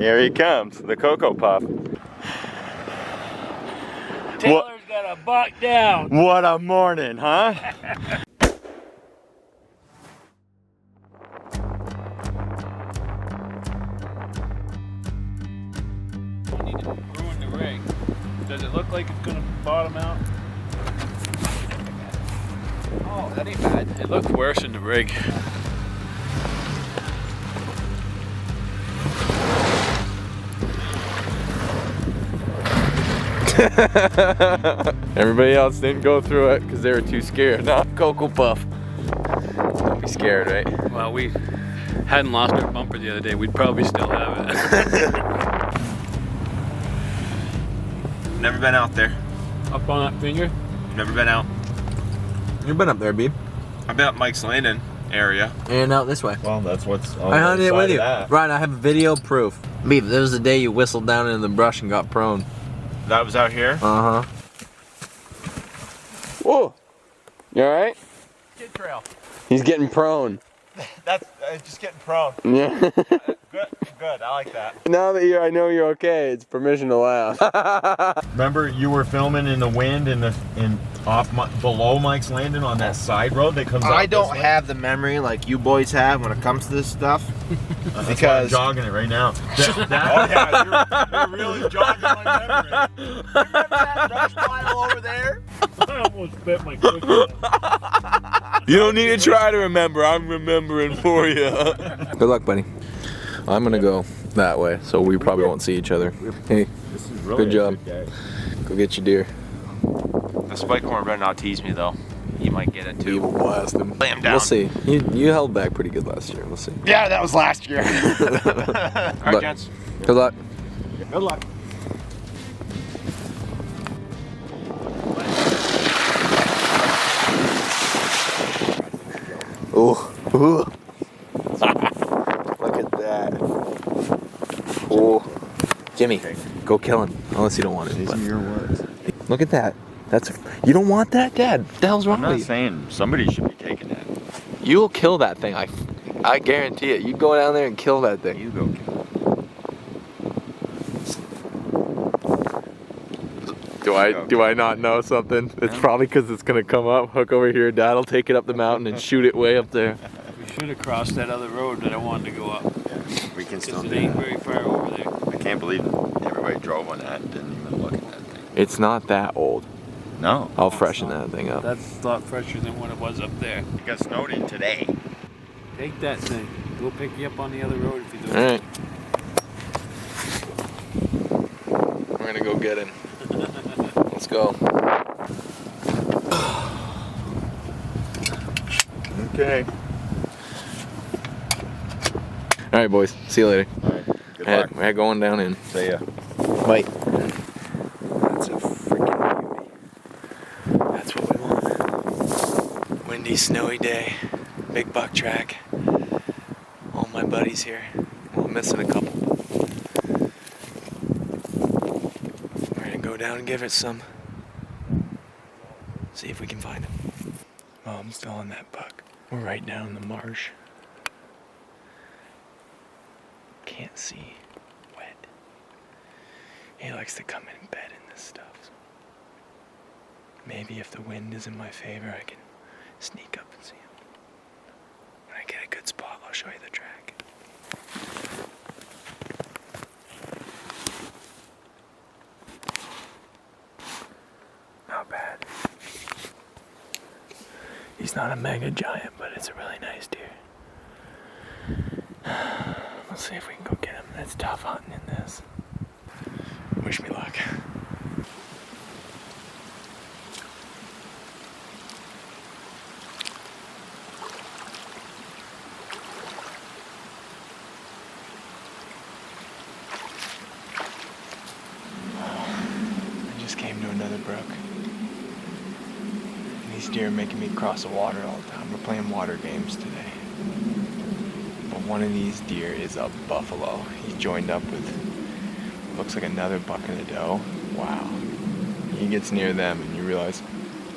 Here he comes, the Cocoa Puff. Taylor's got a buck down. What a morning, huh? I need to ruin the rig. Does it look like it's gonna bottom out? Oh, that ain't bad. It looks worse in the rig. Everybody else didn't go through it because they were too scared. Not Cocoa Puff. Don't be scared, right? Well, we hadn't lost our bumper the other day. We'd probably still have it. Never been out there. Up on that finger? Never been out. You've been up there, Beeb. I've been up Mike's Landing area. And out this way. Well, that's what's on I the hunted it side with of you. that. Ryan, I have video proof. Beeb, there was the day you whistled down into the brush and got prone. That was out here? Uh-huh. Whoa. You alright? Kid trail. He's getting prone. That's just getting prone. Yeah. Good. I like that. Now that I know you're okay, it's permission to laugh. Remember, you were filming in the wind below Mike's Landing on that side road that comes out. I don't have the memory like you boys have when it comes to this stuff. Because I'm jogging it right now. Oh yeah, you're really jogging my memory. Remember that brush pile over there? I almost bit my foot. You don't need to try to remember. I'm remembering for you. Good luck, buddy. I'm gonna go that way, so we probably won't see each other. Hey, good job. Go get your deer. The spike horn better not tease me though. You might get it We too. will blast him. Lay him down. We'll see. You held back pretty good last year. We'll see. Yeah, that was last year. Alright, gents. Good luck. Good luck. Ooh. Ooh. Look at that. Ooh. Jimmy, go kill him. Unless you don't want it. These but- are your words. Look at that. You don't want that, Dad? What the hell's wrong I'm with not you? saying somebody should be taking that. You'll kill that thing. I guarantee it. You go down there and kill that thing. You go kill it. Do I not know something? It's probably because it's gonna come up, hook over here. Dad'll take it up the mountain and shoot it way up there. We should have crossed that other road that I wanted to go up. We can still Because do it ain't that. very far over there. I can't believe everybody drove on that and didn't even look at that thing. It's not that old. No. I'll freshen that thing up. That's a lot fresher than what it was up there. It got snowed in today. Take that thing. We'll pick you up on the other road if you do. All right. We're gonna go get him. Let's go. Okay. All right, boys. See you later. Good luck. We're going down in. See ya. Bye. That's a freaking beauty. That's what we want. Windy, snowy day. Big buck track. All my buddies here. Well, I'm missing a couple. We're gonna go down and give it some. See if we can find him. Oh, I'm still on that buck. We're right down in the marsh. Can't see. Wet. He likes to come in and bed in this stuff. So maybe if the wind is in my favor, I can sneak up and see him. When I get a good spot, I'll show you the track. Not bad. He's not a mega giant, but it's a really nice deer. Let's see if we can go get him. It's tough hunting in this. Wish me luck. I just came to another brook. And these deer are making me cross the water all the time. We're playing water games today. But one of these deer is a buffalo. He joined up with, looks like another buck in the doe. Wow. He gets near them and you realize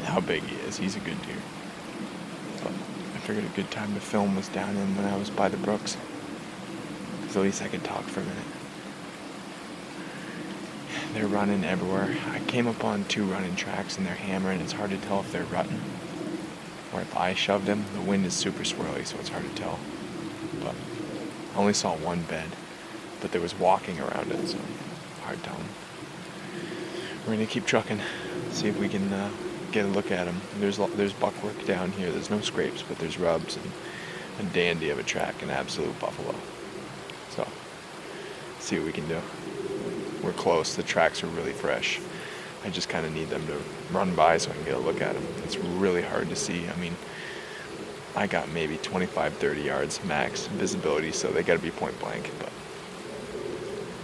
how big he is. He's a good deer. So I figured a good time to film was down in when I was by the brooks. Because at least I could talk for a minute. They're running everywhere. I came up on 2 running tracks and they're hammering. It's hard to tell if they're rutting or if I shoved them. The wind is super swirly, so it's hard to tell. But I only saw 1 bed, but there was walking around it, so hard telling. We're gonna keep trucking, see if we can get a look at them. There's buckwork down here. There's no scrapes, but there's rubs and a dandy of a track, an absolute buffalo. So, see what we can do. We're close. The tracks are really fresh. I just kind of need them to run by so I can get a look at them. It's really hard to see. I mean, I got maybe 25, 30 yards max visibility, so they got to be point blank, but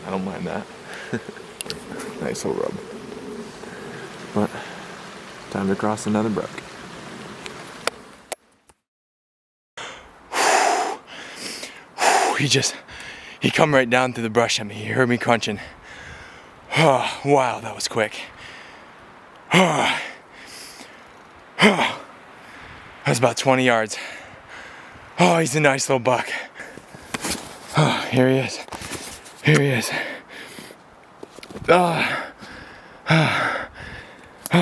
I don't mind that. Nice little rub. But time to cross another brook. He come right down through the brush at me. He heard me crunching. Oh, wow, that was quick. That was about 20 yards. Oh, he's a nice little buck. Oh, here he is. Here he is. Oh,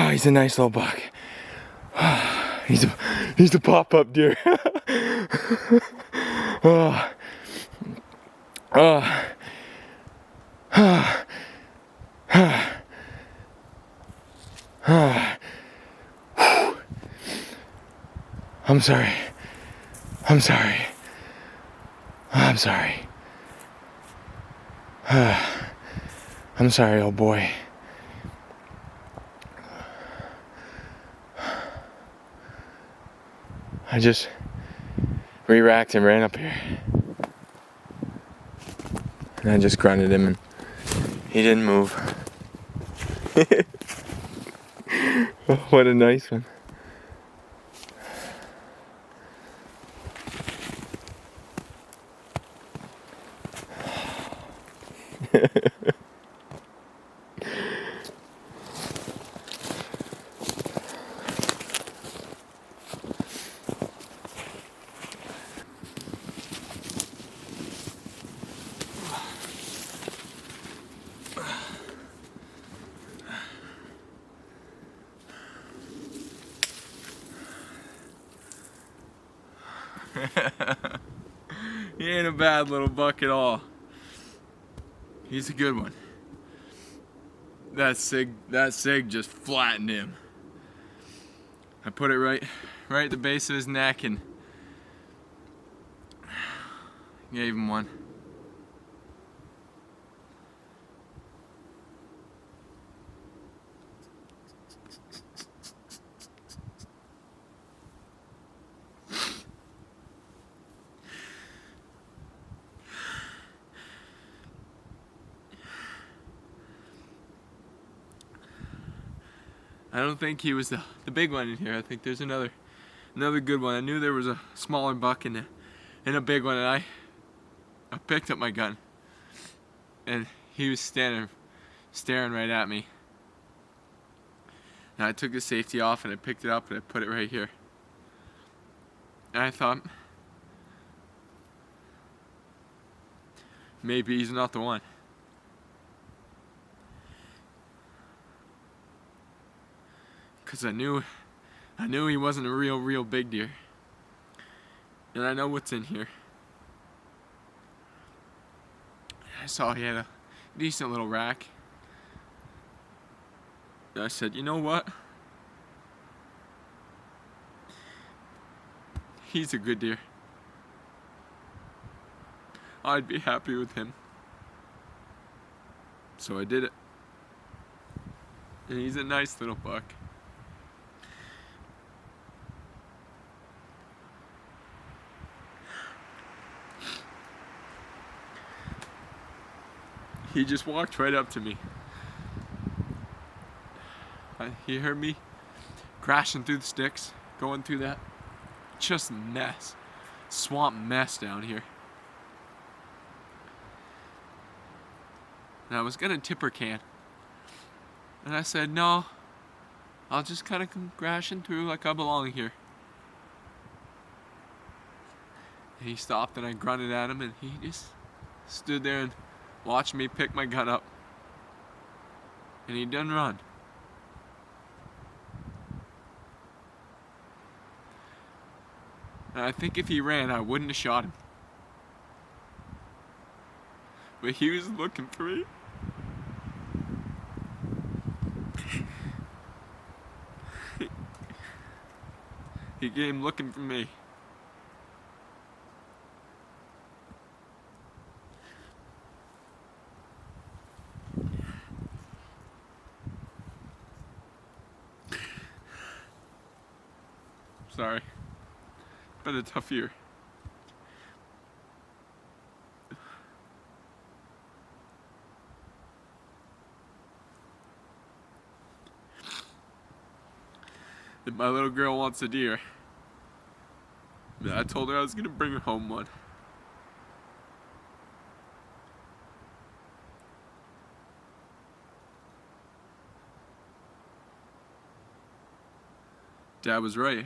he's a nice little buck. He's a pop-up deer. Oh. I'm sorry. I'm sorry. I'm sorry. I'm sorry, old boy. I just re-racked and ran up here. And I just grunted him and he didn't move. What a nice one. He ain't a bad little buck at all. He's a good one. That sig just flattened him. I put it right at the base of his neck and gave him one. I don't think he was the big one in here. I think there's another good one. I knew there was a smaller buck and a big one, and I picked up my gun, and he was staring right at me. And I took the safety off and I picked it up and I put it right here. And I thought, maybe he's not the one. Cause I knew he wasn't a real big deer. And I know what's in here. I saw he had a decent little rack. And I said, you know what? He's a good deer. I'd be happy with him. So I did it. And he's a nice little buck. He just walked right up to me. He heard me crashing through the sticks, going through that just mess, swamp mess down here. And I was gonna tipper can. And I said, no, I'll just kind of come crashing through like I belong here. And he stopped and I grunted at him and he just stood there and watched me pick my gun up. And he done run. And I think if he ran, I wouldn't have shot him. But he was looking for me. He came looking for me. Sorry. Been a tough year. And my little girl wants a deer. I told her I was gonna bring her home one. Dad was right.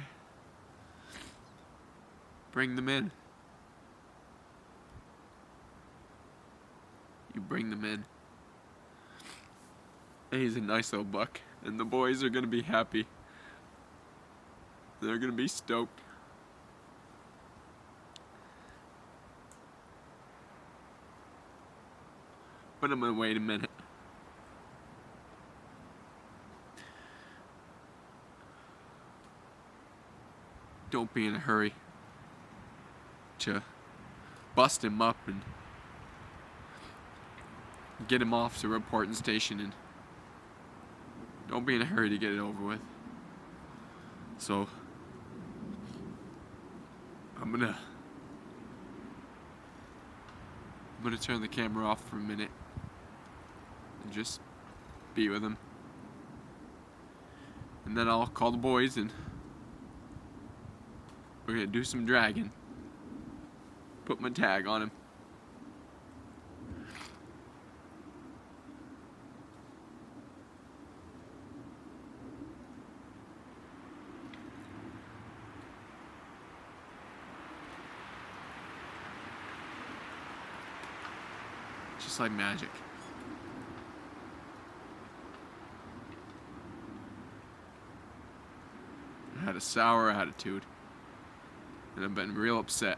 Bring them in. You bring them in. And he's a nice little buck, and the boys are gonna be happy. They're gonna be stoked. But I'm gonna wait a minute. Don't be in a hurry to bust him up and get him off to reporting station, and don't be in a hurry to get it over with. So I'm gonna turn the camera off for a minute and just be with him, and then I'll call the boys and we're gonna do some dragging. Put my tag on him. Just like magic. I had a sour attitude, and I've been real upset.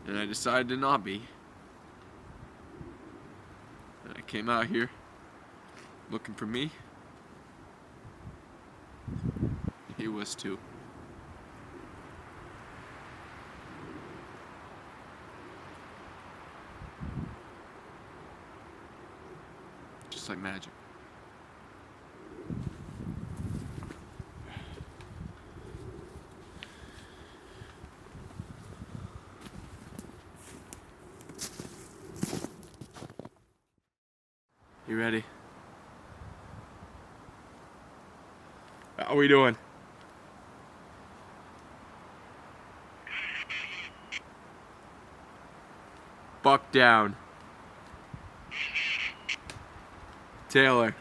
And I decided to not be. And I came out here looking for me. He was too. Just like magic. You ready? How we doing? Buck down. Taylor.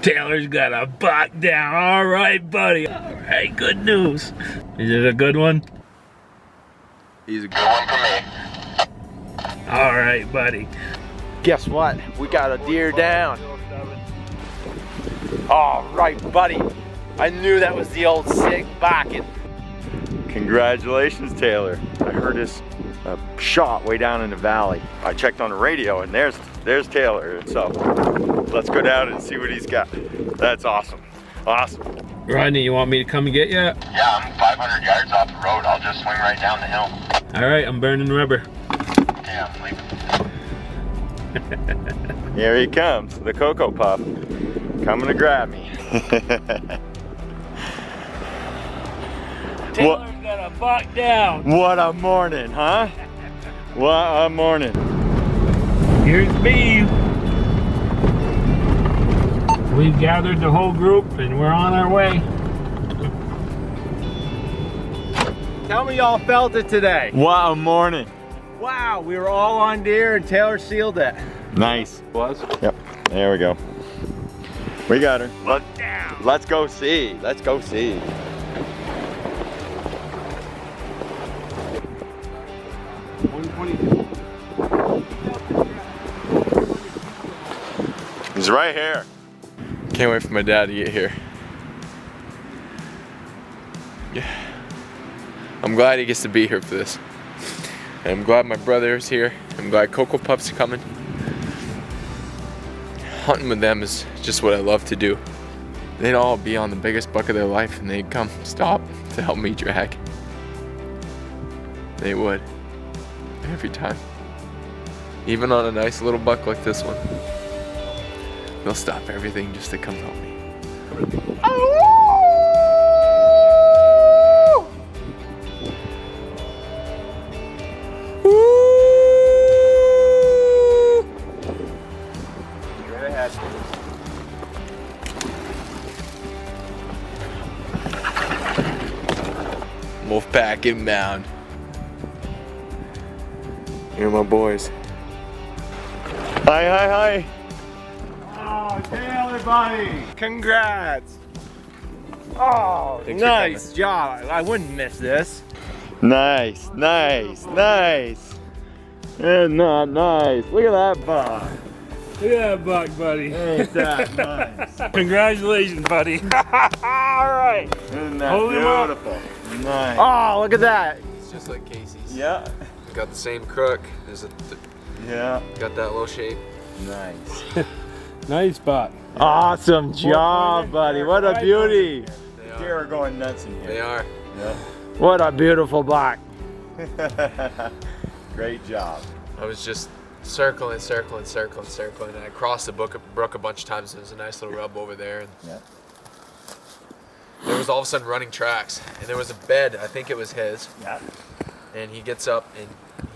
Taylor's got a buck down. All right, buddy. All right, good news. Is it a good one? He's a good one for me. All right, buddy. Guess what? We got a deer down. All right, buddy. I knew that was the old sick bucket. Congratulations, Taylor. I heard his shot way down in the valley. I checked on the radio and there's Taylor. And so let's go down and see what he's got. That's awesome. Awesome. Rodney, you want me to come and get you? Yeah, I'm 500 yards off the road. I'll just swing right down the hill. All right, I'm burning rubber. Yeah, I'm leaving. Here he comes, the Cocoa Puff, coming to grab me. Taylor's got a buck down. What a morning, huh? What a morning. Here's me. We've gathered the whole group and we're on our way. Tell me y'all felt it today. What a morning. Wow, we were all on deer and Taylor sealed it. Nice. Was? Yep, there we go. We got her. Let's go see. Let's go see. He's right here. Can't wait for my dad to get here. Yeah. I'm glad he gets to be here for this. And I'm glad my brother is here. I'm glad Cocoa Puff's coming. Hunting with them is just what I love to do. They'd all be on the biggest buck of their life and they'd come stop to help me drag. They would. Every time. Even on a nice little buck like this one. They'll stop everything just to come help me. Wolfpack inbound. Here are my boys. Hi, hi, hi. Oh, Taylor, buddy. Congrats. Oh, Thanks for nice job. I wouldn't miss this. Nice, nice, nice. And not nice. Look at that buck. Look at that buck, buddy. Ain't that nice? Congratulations, buddy. All right. Isn't that Hold him up. beautiful? Nice. Oh, look at that. It's just like Casey's. Yeah. Got the same crook. There's a Yeah. got that low shape. Nice. Nice buck. Awesome job, buddy. What a beauty. They Deer are. are going nuts in They here. are. What a beautiful buck. Great job. I was just circling, and I crossed the brook a bunch of times. There was a nice little rub over there, and Yeah. there was all of a sudden running tracks, and there was a bed. I think it was his. Yeah. And he gets up and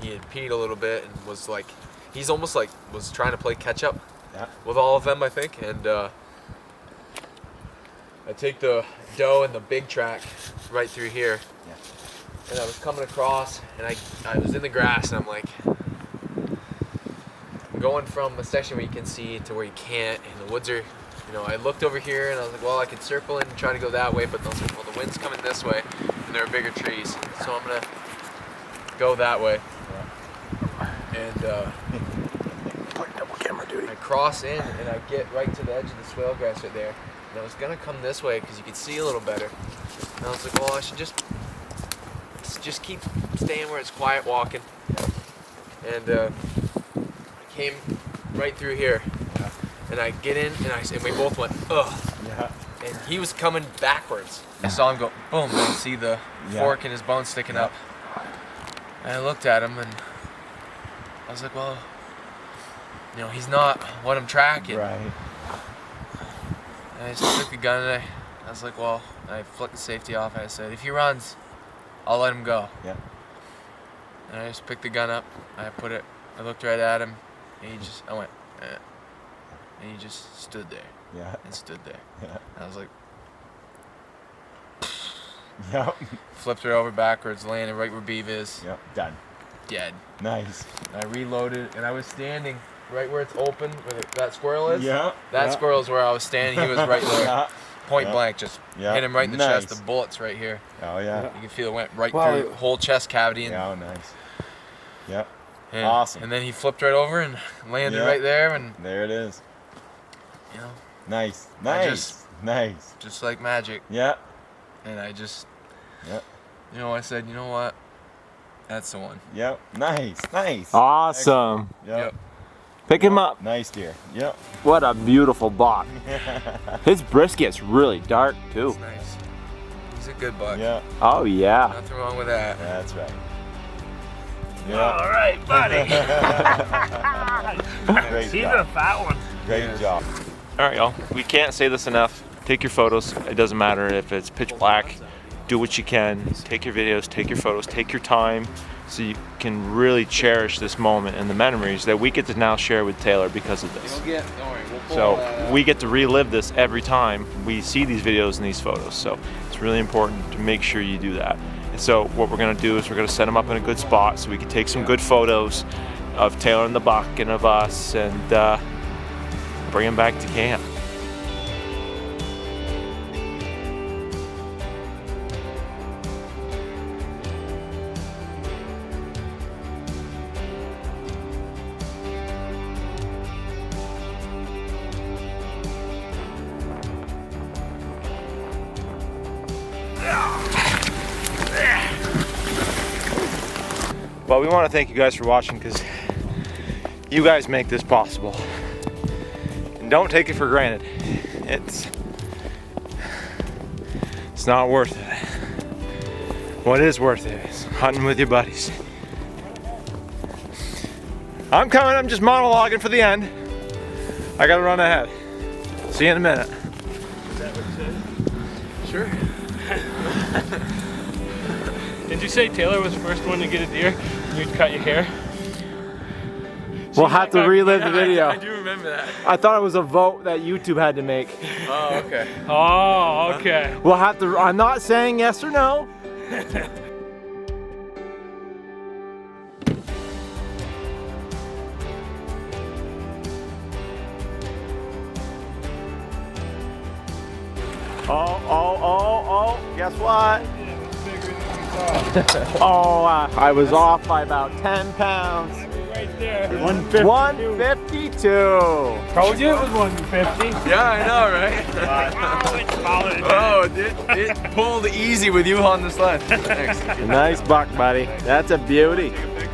he had peed a little bit and was like, he's almost like was trying to play catch up Yeah. with all of them, I think. And I take the doe and the big track right through here. Yeah. And I was coming across and I was in the grass and I'm like, going from a section where you can see to where you can't, and the woods are, you know, I looked over here and I was like, well, I could circle in and try to go that way, but I was like, well, the wind's coming this way and there are bigger trees, so I'm gonna go that way. And I cross in and I get right to the edge of the swale grass right there, and I was gonna come this way because you could see a little better, and I was like, well, I should just keep staying where it's quiet walking. And I came right through here, and I get in and we both went ugh. Yeah. And he was coming backwards. I saw him go boom, and I see the fork in his bone sticking up. And I looked at him and I was like, well, you know, he's not what I'm tracking. Right. And I just took the gun and I was like, well, I flicked the safety off and I said, if he runs, I'll let him go. Yeah. And I just picked the gun up, I looked right at him, and I went, eh. And he just stood there. Yeah. And stood there. Yeah. And I was like, Yep. flipped her over backwards, landed right where Beav is, Yep. Done. dead. Nice. And I reloaded, and I was standing right where it's open, where that squirrel is. Yeah. That yeah. squirrel is where I was standing. He was right there, Yeah. point Yeah. blank, just Yeah. hit him right in the Nice. chest. The bullet's right here. Oh yeah. You can feel it went right Wow. through the whole chest cavity. And, Yeah. Oh, nice. Yep. and, Awesome. And then he flipped right over and landed Yeah. right there, and There it is. you know, Nice. I Nice. just- Nice. just like magic. Yeah. And I just, Yep. you know, I said, you know what? That's the one. Yep. Nice. Nice. Awesome. Yep. Pick him up. Nice deer. Yep. What a beautiful buck. His brisket's really dark too. It's nice. He's a good buck. Yeah. Oh yeah. Nothing wrong with that. That's right. All Yeah. right, buddy. Great He's a job. fat one. Great job. All right, y'all. We can't say this enough. Take your photos. It doesn't matter if it's pitch black. Do what you can. Take your videos, take your photos, take your time so you can really cherish this moment and the memories that we get to now share with Taylor because of this. Don't worry, we'll pull all that So out. we get to relive this every time we see these videos and these photos. So it's really important to make sure you do that. And so what we're gonna do is we're gonna set them up in a good spot so we can take some good photos of Taylor and the buck and of us and bring them back to camp. But we want to thank you guys for watching because you guys make this possible. And don't take it for granted. It's not worth it. What is worth it is hunting with your buddies. I'm coming, I'm just monologuing for the end. I gotta run ahead. See you in a minute. Is that what you said? Sure. Did you say Taylor was the first one to get a deer? You'd cut your hair? We'll have to relive the video. I do remember that. I thought it was a vote that YouTube had to make. Oh, okay. Oh, okay. We'll have to, I'm not saying yes or no. Oh, guess what? Oh, I was off by about 10 pounds. Right there. 152. Told you it was 150. Yeah, I know, right? Oh, it's solid. Oh, it pulled easy with you on the sled. Thanks. Nice buck, buddy. That's a beauty. Take a picture.